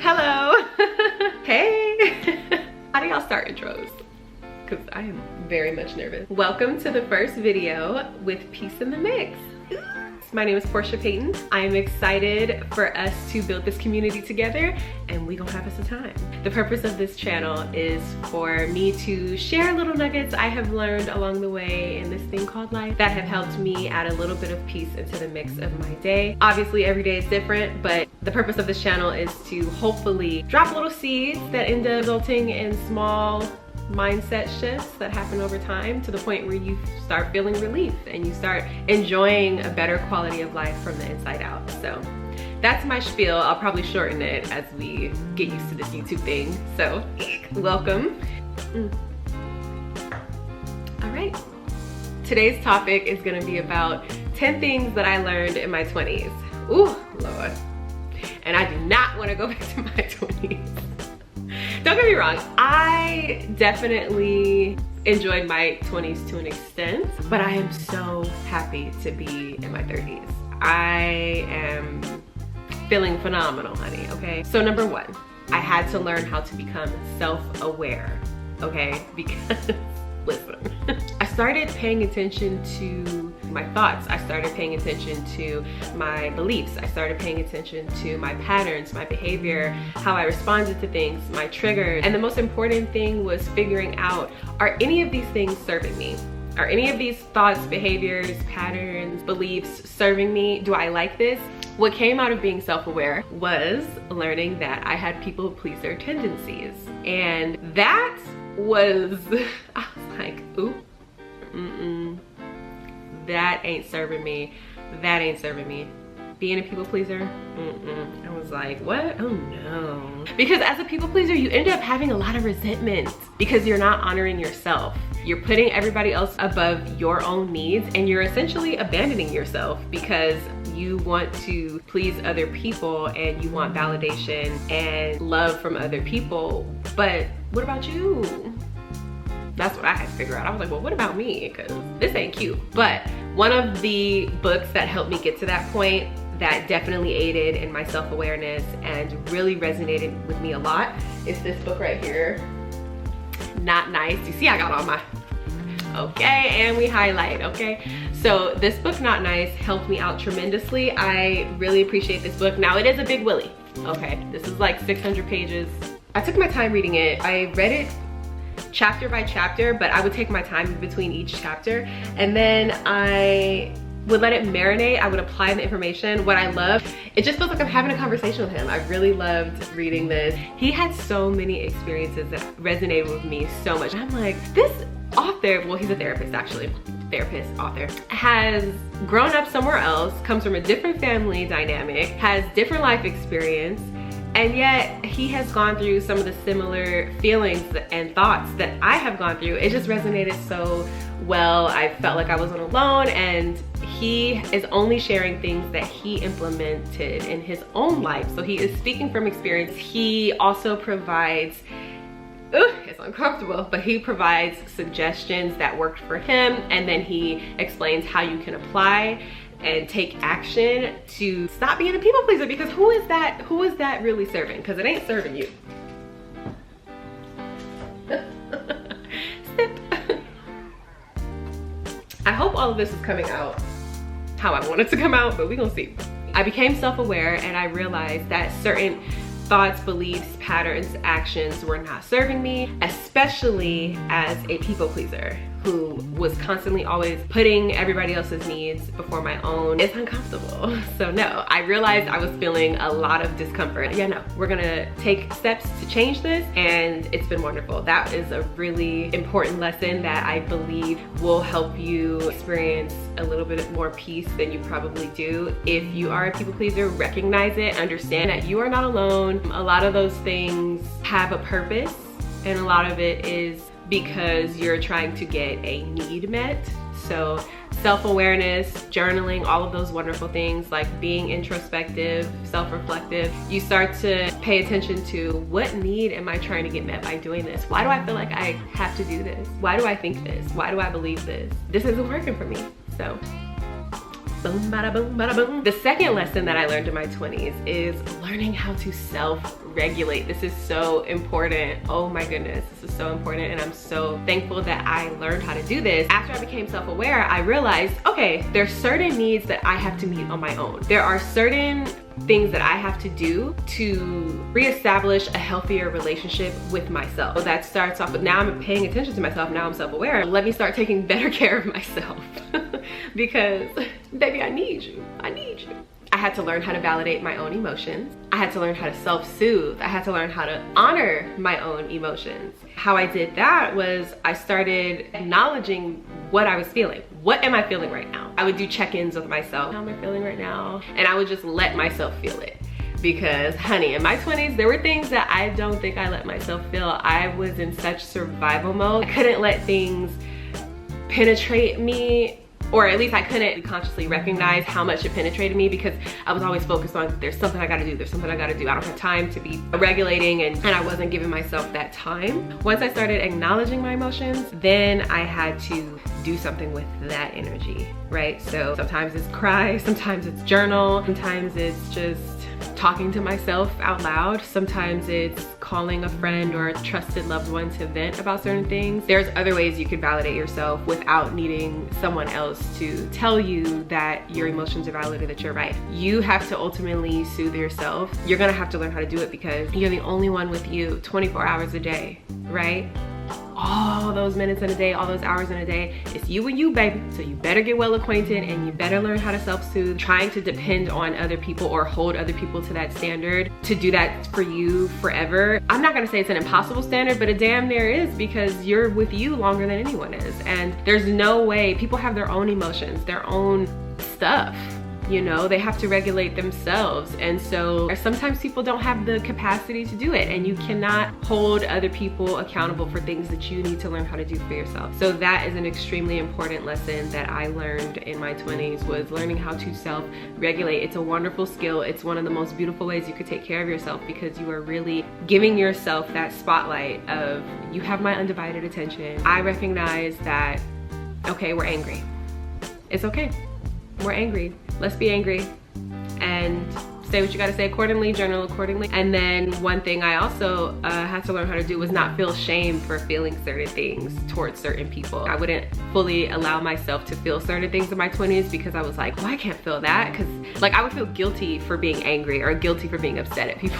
Hello. Hey. How do y'all start intros? Because I am very much nervous. Welcome to the first video with Peace in the Mix. My name is Portia Payton. I am excited for us to build this community together, and we gonna have us a time. The purpose of this channel is for me to share little nuggets I have learned along the way in this thing called life that have helped me add a little bit of peace into the mix of my day. Obviously, every day is different, but the purpose of this channel is to hopefully drop little seeds that end up resulting in small mindset shifts that happen over time to the point where you start feeling relief and you start enjoying a better quality of life from the inside out. So that's my spiel. I'll probably shorten it as we get used to this YouTube thing. So welcome. All right. Today's topic is going to be about 10 things that I learned in my 20s. Ooh, Lord. And I do not want to go back to my 20s. Don't get me wrong, I definitely enjoyed my 20s to an extent, but I am so happy to be in my 30s. I am feeling phenomenal, honey, okay? So number one, I had to learn how to become self-aware, okay? Because, listen, I started paying attention to my thoughts. I started paying attention to my beliefs. I started paying attention to my patterns, my behavior, how I responded to things, my triggers. And the most important thing was figuring out, are any of these things serving me? Are any of these thoughts, behaviors, patterns, beliefs serving me? Do I like this? What came out of being self-aware was learning that I had people pleaser tendencies. And that was, I was like, ooh, that ain't serving me. That ain't serving me. Being a people pleaser, I was like, what? Oh no. Because as a people pleaser, you end up having a lot of resentment because you're not honoring yourself. You're putting everybody else above your own needs, and you're essentially abandoning yourself because you want to please other people and you want validation and love from other people. But what about you? That's what I had to figure out. I was like, well, what about me? Because this ain't cute. But one of the books that helped me get to that point that definitely aided in my self-awareness and really resonated with me a lot is this book right here, Not Nice. You see, I got all my, okay, and we highlight, okay? So this book, Not Nice, helped me out tremendously. I really appreciate this book. Now, it is a big willy, okay? This is like 600 pages. I took my time reading it. I read it chapter by chapter, but I would take my time between each chapter, and then I would let it marinate. I would apply the information. What I love, it just feels like I'm having a conversation with him. I really loved reading this. He had so many experiences that resonated with me so much. I'm like, this author, well, he's a therapist actually, author, has grown up somewhere else, comes from a different family dynamic, has different life experience, and yet he has gone through some of the similar feelings and thoughts that I have gone through. It just resonated so well. I felt like I wasn't alone, and he is only sharing things that he implemented in his own life. So he is speaking from experience. He also provides, it's uncomfortable, but he provides suggestions that worked for him, and then he explains how you can apply and take action to stop being a people pleaser, because who is that really serving? Because it ain't serving you. Sip. I hope all of this is coming out how I want it to come out, but we're gonna see. I became self-aware, and I realized that certain thoughts, beliefs, patterns, actions were not serving me, especially as a people pleaser who was constantly always putting everybody else's needs before my own. It's uncomfortable. So no, I realized I was feeling a lot of discomfort. Yeah, no, we're gonna take steps to change this, and it's been wonderful. That is a really important lesson that I believe will help you experience a little bit more peace than you probably do. If you are a people pleaser, recognize it, understand that you are not alone. A lot of those things have a purpose, and a lot of it is because you're trying to get a need met. So self-awareness, journaling, all of those wonderful things, like being introspective, self-reflective, you start to pay attention to, what need am I trying to get met by doing this? Why do I feel like I have to do this? Why do I think this? Why do I believe this? This isn't working for me. So Boom, bada boom, bada boom. The second lesson that I learned in my 20s is learning how to self-regulate. This is so important. Oh my goodness, this is so important, and I'm so thankful that I learned how to do this. After I became self-aware, I realized, okay, there's certain needs that I have to meet on my own. There are certain things that I have to do to reestablish a healthier relationship with myself. So that starts off with, now I'm paying attention to myself, now I'm self-aware. Let me start taking better care of myself because baby, I need you. I need you. I had to learn how to validate my own emotions. I had to learn how to self-soothe. I had to learn how to honor my own emotions. How I did that was I started acknowledging what I was feeling. What am I feeling right now? I would do check-ins with myself. How am I feeling right now? And I would just let myself feel it. Because honey, in my 20s, there were things that I don't think I let myself feel. I was in such survival mode. I couldn't let things penetrate me, or at least I couldn't consciously recognize how much it penetrated me because I was always focused on there's something I gotta do, there's something I gotta do. I don't have time to be regulating, and I wasn't giving myself that time. Once I started acknowledging my emotions, then I had to do something with that energy, right? So sometimes it's cry, sometimes it's journal, sometimes it's just talking to myself out loud. Sometimes it's calling a friend or a trusted loved one to vent about certain things. There's other ways you can validate yourself without needing someone else to tell you that your emotions are valid or that you're right. You have to ultimately soothe yourself. You're gonna have to learn how to do it because you're the only one with you 24 hours a day, right? All those minutes in a day, all those hours in a day, it's you and you, baby. So you better get well acquainted and you better learn how to self-soothe. Trying to depend on other people or hold other people to that standard to do that for you forever. I'm not gonna say it's an impossible standard, but it damn near is, because you're with you longer than anyone is. And there's no way, people have their own emotions, their own stuff. You know, they have to regulate themselves. And so sometimes people don't have the capacity to do it, and you cannot hold other people accountable for things that you need to learn how to do for yourself. So that is an extremely important lesson that I learned in my 20s, was learning how to self-regulate. It's a wonderful skill. It's one of the most beautiful ways you could take care of yourself, because you are really giving yourself that spotlight of, you have my undivided attention. I recognize that, okay, we're angry. It's okay. We're angry. Let's be angry and say what you gotta say accordingly, journal accordingly. And then one thing I also had to learn how to do was not feel shame for feeling certain things towards certain people. I wouldn't fully allow myself to feel certain things in my 20s because I was like, well, I can't feel that, because like I would feel guilty for being angry or guilty for being upset at people.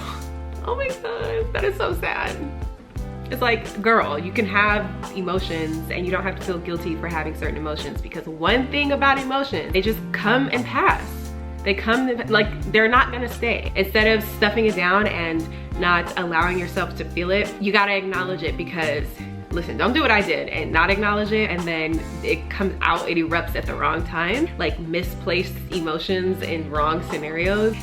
Oh my God, that is so sad. It's like, girl, you can have emotions and you don't have to feel guilty for having certain emotions, because one thing about emotions, they just come and pass. They come, like, they're not gonna stay. Instead of stuffing it down and not allowing yourself to feel it, you gotta acknowledge it. Because listen, don't do what I did and not acknowledge it, and then it comes out, it erupts at the wrong time, like misplaced emotions in wrong scenarios.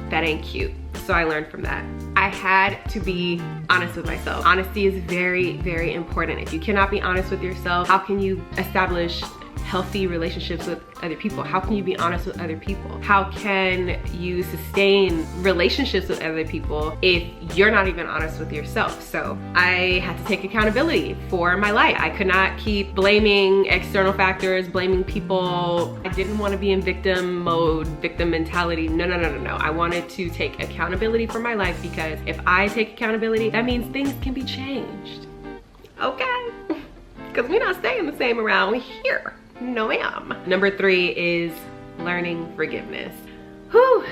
That ain't cute. So I learned from that. I had to be honest with myself. Honesty is very, very important. If you cannot be honest with yourself, how can you establish healthy relationships with other people? How can you be honest with other people? How can you sustain relationships with other people if you're not even honest with yourself? So I had to take accountability for my life. I could not keep blaming external factors, blaming people. I didn't want to be in victim mode, victim mentality. No. I wanted to take accountability for my life, because if I take accountability, that means things can be changed. Okay? Because we're not staying the same around here. No ma'am. Number 3 is learning forgiveness. Whew.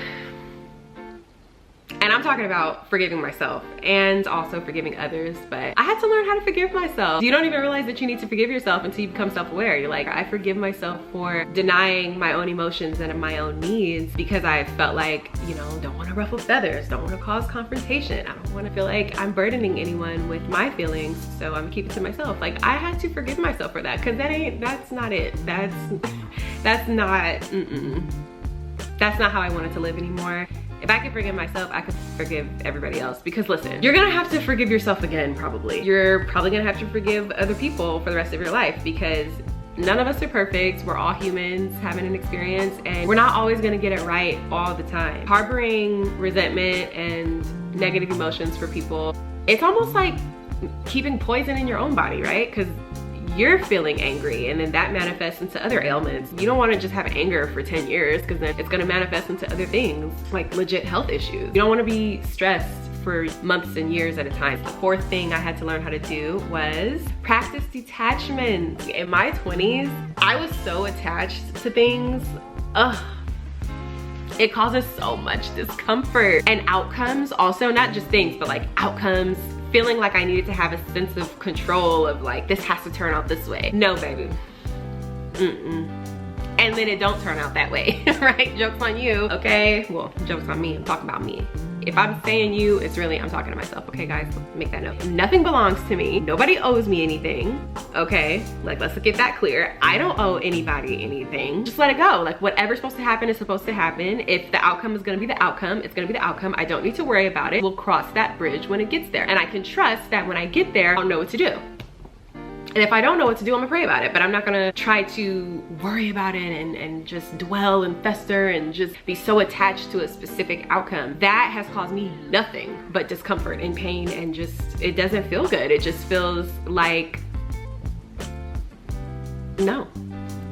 And I'm talking about forgiving myself and also forgiving others, but I had to learn how to forgive myself. You don't even realize that you need to forgive yourself until you become self-aware. You're like, I forgive myself for denying my own emotions and my own needs because I felt like, you know, don't want to ruffle feathers, don't want to cause confrontation. I don't want to feel like I'm burdening anyone with my feelings, so I'm gonna keep it to myself. Like, I had to forgive myself for that, because that's not it. That's not how I wanted to live anymore. If I could forgive myself, I could forgive everybody else. Because listen, you're gonna have to forgive yourself again, probably. You're probably gonna have to forgive other people for the rest of your life, because none of us are perfect. We're all humans having an experience, and we're not always gonna get it right all the time. Harboring resentment and negative emotions for people, it's almost like keeping poison in your own body, right? Because you're feeling angry, and then that manifests into other ailments. You don't want to just have anger for 10 years because then it's going to manifest into other things like legit health issues. You don't want to be stressed for months and years at a time. The fourth thing I had to learn how to do was practice detachment. In my 20s, I was so attached to things. It causes so much discomfort. And outcomes also, not just things, but like outcomes, feeling like I needed to have a sense of control of like, this has to turn out this way. No, baby. And then it don't turn out that way, right? Joke's on you, okay? Well, joke's on me, I'm talking about me. If I'm saying you, it's really, I'm talking to myself, okay guys? Make that note. Nothing belongs to me. Nobody owes me anything, okay? Like, let's get that clear. I don't owe anybody anything. Just let it go. Like, whatever's supposed to happen is supposed to happen. If the outcome is gonna be the outcome, it's gonna be the outcome. I don't need to worry about it. We'll cross that bridge when it gets there. And I can trust that when I get there, I'll know what to do. And if I don't know what to do, I'm gonna pray about it, but I'm not gonna try to worry about it and just dwell and fester and just be so attached to a specific outcome. That has caused me nothing but discomfort and pain, and just, it doesn't feel good. It just feels like, no.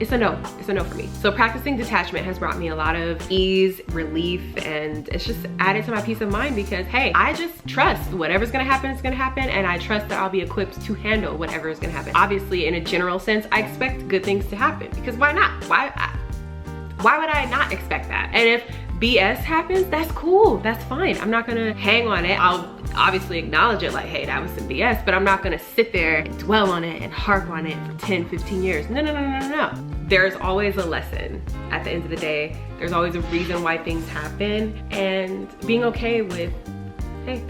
It's a no. It's a no for me. So practicing detachment has brought me a lot of ease, relief, and it's just added to my peace of mind because, hey, I just trust whatever's gonna happen is gonna happen, and I trust that I'll be equipped to handle whatever is gonna happen. Obviously, in a general sense, I expect good things to happen because why not? Why would I not expect that? And if BS happens, that's cool, that's fine. I'm not gonna hang on it. I'll obviously acknowledge it like, hey, that was some BS, but I'm not gonna sit there and dwell on it and harp on it for 10, 15 years. No, no, no, no, no. There's always a lesson at the end of the day. There's always a reason why things happen, and being okay with, hey,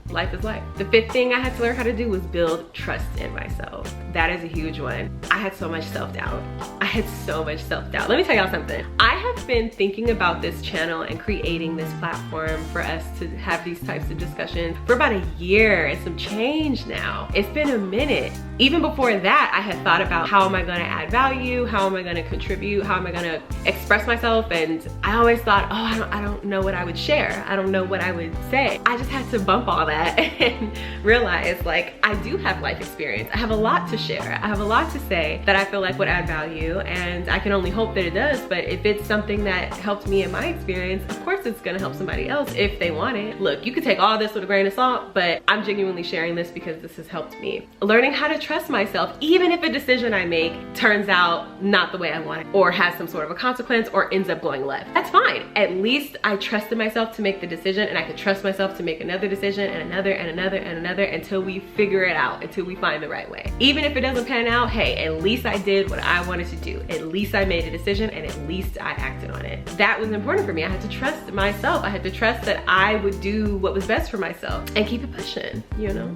life is life. The fifth thing I had to learn how to do was build trust in myself. That is a huge one. I had so much self-doubt. I had so much self-doubt. Let me tell y'all something. I have been thinking about this channel and creating this platform for us to have these types of discussions for about a year and some change now. It's been a minute. Even before that, I had thought about how am I gonna add value? How am I gonna contribute? How am I gonna express myself? And I always thought, oh, I don't know what I would share. I don't know what I would say. I just had to bump all that and realize, like, I do have life experience. I have a lot to share. I have a lot to say that I feel like would add value, and I can only hope that it does. But if it's something that helped me in my experience, of course it's gonna help somebody else if they want it. Look, you could take all this with a grain of salt, but I'm genuinely sharing this because this has helped me. Learning how to trust myself, even if a decision I make turns out not the way I want it, or has some sort of a consequence, or ends up going left. That's fine. At least I trusted myself to make the decision, and I could trust myself to make another decision, and another, and another, and another, until we figure it out, until we find the right way. Even if it doesn't pan out, hey, at least I did what I wanted to do. At least I made a decision, and at least I acted on it. That was important for me. I had to trust myself. I had to trust that I would do what was best for myself and keep it pushing, you know?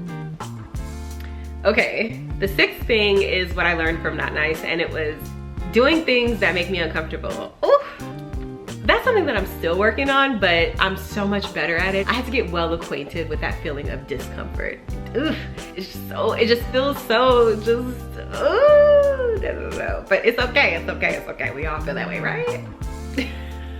Okay, the sixth thing is what I learned from Not Nice, and it was doing things that make me uncomfortable. Oof. That's something that I'm still working on, but I'm so much better at it. I have to get well acquainted with that feeling of discomfort. Oof, it's just so, it just feels so just, ooh, no. But it's okay, it's okay, it's okay. We all feel that way, right?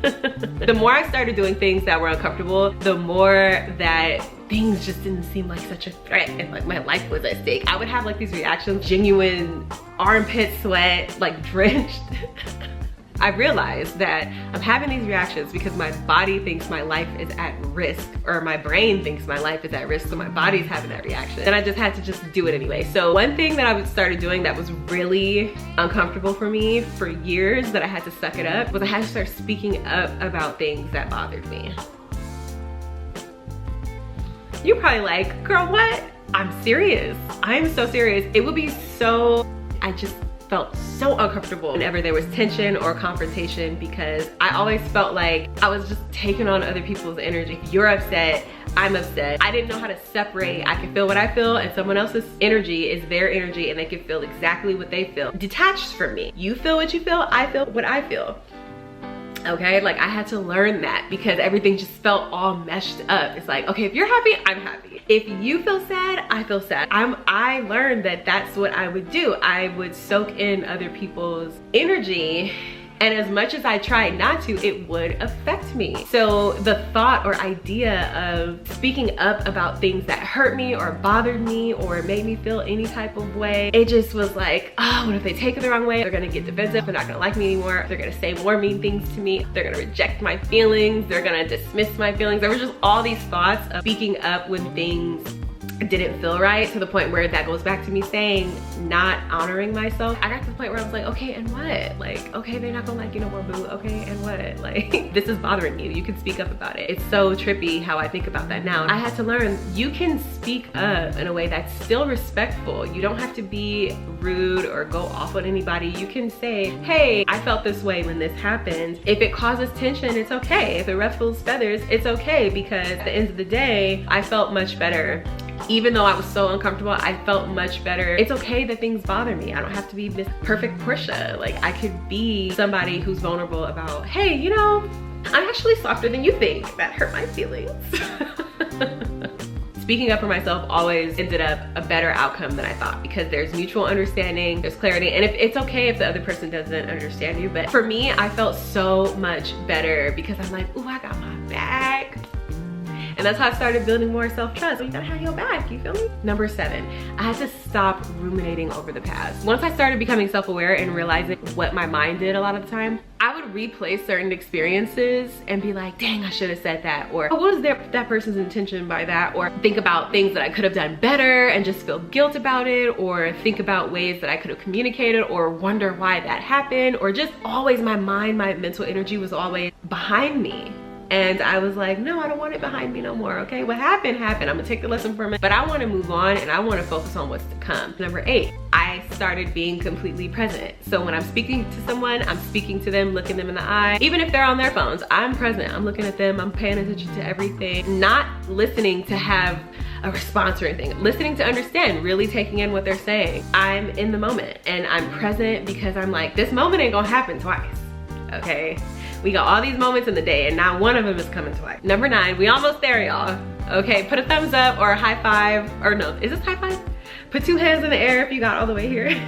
The more I started doing things that were uncomfortable, the more that things just didn't seem like such a threat, and like my life was at stake. I would have like these reactions, genuine armpit sweat, like drenched. I realized that I'm having these reactions because my body thinks my life is at risk, or my brain thinks my life is at risk, so my body's having that reaction. And I just had to just do it anyway. So one thing that I started doing that was really uncomfortable for me for years, that I had to suck it up, was I had to start speaking up about things that bothered me. You're probably like, girl, what? I'm serious. I'm so serious. It would be so, I just felt so uncomfortable whenever there was tension or confrontation, because I always felt like I was just taking on other people's energy. If you're upset, I'm upset. I didn't know how to separate. I can feel what I feel, and someone else's energy is their energy, and they can feel exactly what they feel. Detached from me. You feel what you feel, I feel what I feel. Okay, like I had to learn that because everything just felt all meshed up. It's like, okay, if you're happy, I'm happy. If you feel sad, I feel sad. I learned that that's what I would do. I would soak in other people's energy And as much as I tried not to, it would affect me. So the thought or idea of speaking up about things that hurt me or bothered me or made me feel any type of way, it just was like, oh, what if they take it the wrong way? They're gonna get defensive, they're not gonna like me anymore, they're gonna say more mean things to me, they're gonna reject my feelings, they're gonna dismiss my feelings. There was just all these thoughts of speaking up when things didn't feel right, to the point where that goes back to me saying not honoring myself. I got to the point where I was like, okay, and what? Like, okay, they're not gonna like you no more, boo. Okay, and what? Like, this is bothering you. You can speak up about it. It's so trippy how I think about that now. I had to learn you can speak up in a way that's still respectful. You don't have to be rude or go off on anybody. You can say, hey, I felt this way when this happened. If it causes tension, it's okay. If it ruffles feathers, it's okay, because at the end of the day, I felt much better. Even though I was so uncomfortable, I felt much better. It's okay that things bother me. I don't have to be this perfect Portia. Like, I could be somebody who's vulnerable about, hey, you know, I'm actually softer than you think. That hurt my feelings. Speaking up for myself always ended up a better outcome than I thought, because there's mutual understanding, there's clarity, and if it's okay if the other person doesn't understand you. But for me, I felt so much better because I'm like, ooh, I got my back. And that's how I started building more self-trust. You gotta have your back, you feel me? Number 7, I had to stop ruminating over the past. Once I started becoming self-aware and realizing what my mind did a lot of the time, I would replay certain experiences and be like, dang, I should have said that. Or what was that person's intention by that? Or think about things that I could have done better and just feel guilt about it. Or think about ways that I could have communicated, or wonder why that happened. Or just always my mind, my mental energy was always behind me. And I was like, no, I don't want it behind me no more, okay? What happened, happened. I'm gonna take the lesson from it, but I wanna move on and I wanna focus on what's to come. Number 8, I started being completely present. So when I'm speaking to someone, I'm speaking to them, looking them in the eye. Even if they're on their phones, I'm present. I'm looking at them, I'm paying attention to everything. Not listening to have a response or anything. Listening to understand, really taking in what they're saying. I'm in the moment and I'm present because I'm like, this moment ain't gonna happen twice, okay? We got all these moments in the day and not one of them is coming twice. Number 9, we almost there, y'all. Okay, put a thumbs up or a high five, or no, is this high five? Put 2 hands in the air if you got all the way here.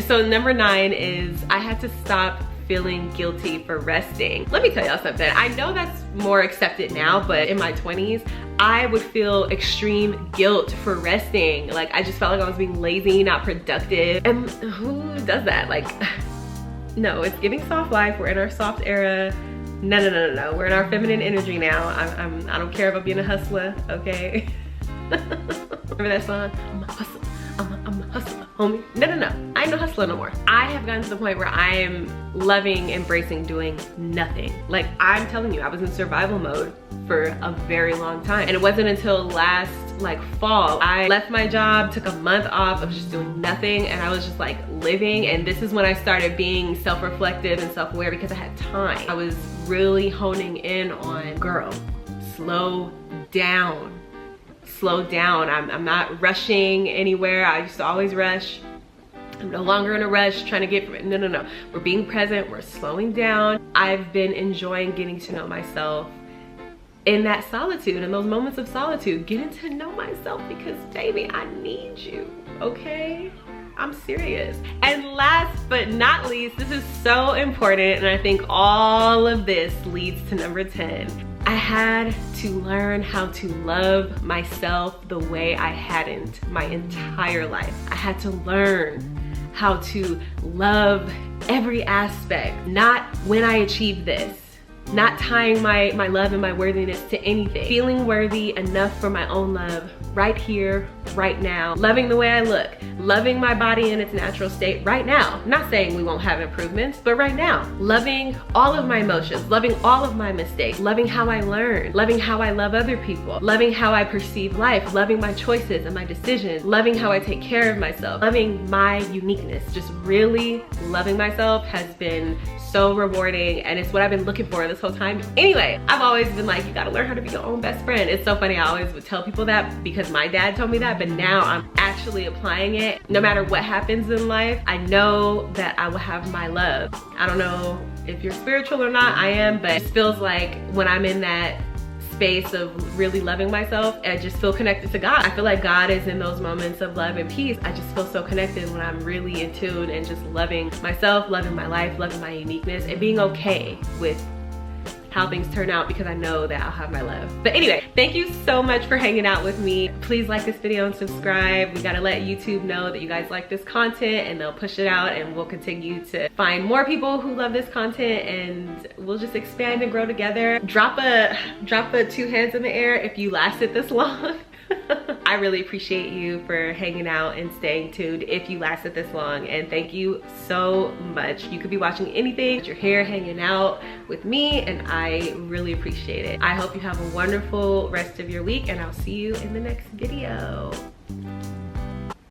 So number 9 is I had to stop feeling guilty for resting. Let me tell y'all something. I know that's more accepted now, but in my 20s, I would feel extreme guilt for resting. Like, I just felt like I was being lazy, not productive. And who does that? Like, no, it's giving soft life. We're in our soft era. No, no, no, no, no. We're in our feminine energy now. I don't care about being a hustler, okay? Remember that song? I'm a hustler, I'm a hustler, homie. No, no, no, I ain't no hustler no more. I have gotten to the point where I am loving, embracing doing nothing. Like, I'm telling you, I was in survival mode for a very long time. And it wasn't until last fall, I left my job, took a month off of just doing nothing, and I was just like living. And this is when I started being self-reflective and self-aware, because I had time. I was really honing in on, girl, slow down. Slow down. I'm not rushing anywhere. I used to always rush. I'm no longer in a rush trying to get from it. No, no, no. We're being present. We're slowing down. I've been enjoying getting to know myself in that solitude, in those moments of solitude, getting to know myself, because baby, I need you, okay? I'm serious. And last but not least, this is so important, and I think all of this leads to number 10. I had to learn how to love myself the way I hadn't my entire life. I had to learn how to love every aspect, not when I achieved this, not tying my love and my worthiness to anything. Feeling worthy enough for my own love right here, right now. Loving the way I look, loving my body in its natural state right now. Not saying we won't have improvements, but right now. Loving all of my emotions, loving all of my mistakes, loving how I learn, loving how I love other people, loving how I perceive life, loving my choices and my decisions, loving how I take care of myself, loving my uniqueness. Just really loving myself has been so rewarding, and it's what I've been looking for this whole time. Anyway, I've always been like, you gotta learn how to be your own best friend. It's so funny, I always would tell people that because my dad told me that, but now I'm actually applying it. No matter what happens in life, I know that I will have my love. I don't know if you're spiritual or not, I am, but it feels like when I'm in that space of really loving myself, I just feel connected to God. I feel like God is in those moments of love and peace. I just feel so connected when I'm really in tune and just loving myself, loving my life, loving my uniqueness, and being okay with how things turn out, because I know that I'll have my love. But anyway, thank you so much for hanging out with me. Please like this video and subscribe. We gotta let YouTube know that you guys like this content, and they'll push it out, and we'll continue to find more people who love this content, and we'll just expand and grow together. Drop a 2 hands in the air if you lasted this long. I really appreciate you for hanging out and staying tuned if you lasted this long, and thank you so much. You could be watching anything, but you're here hanging out with me, and I really appreciate it. I hope you have a wonderful rest of your week, and I'll see you in the next video.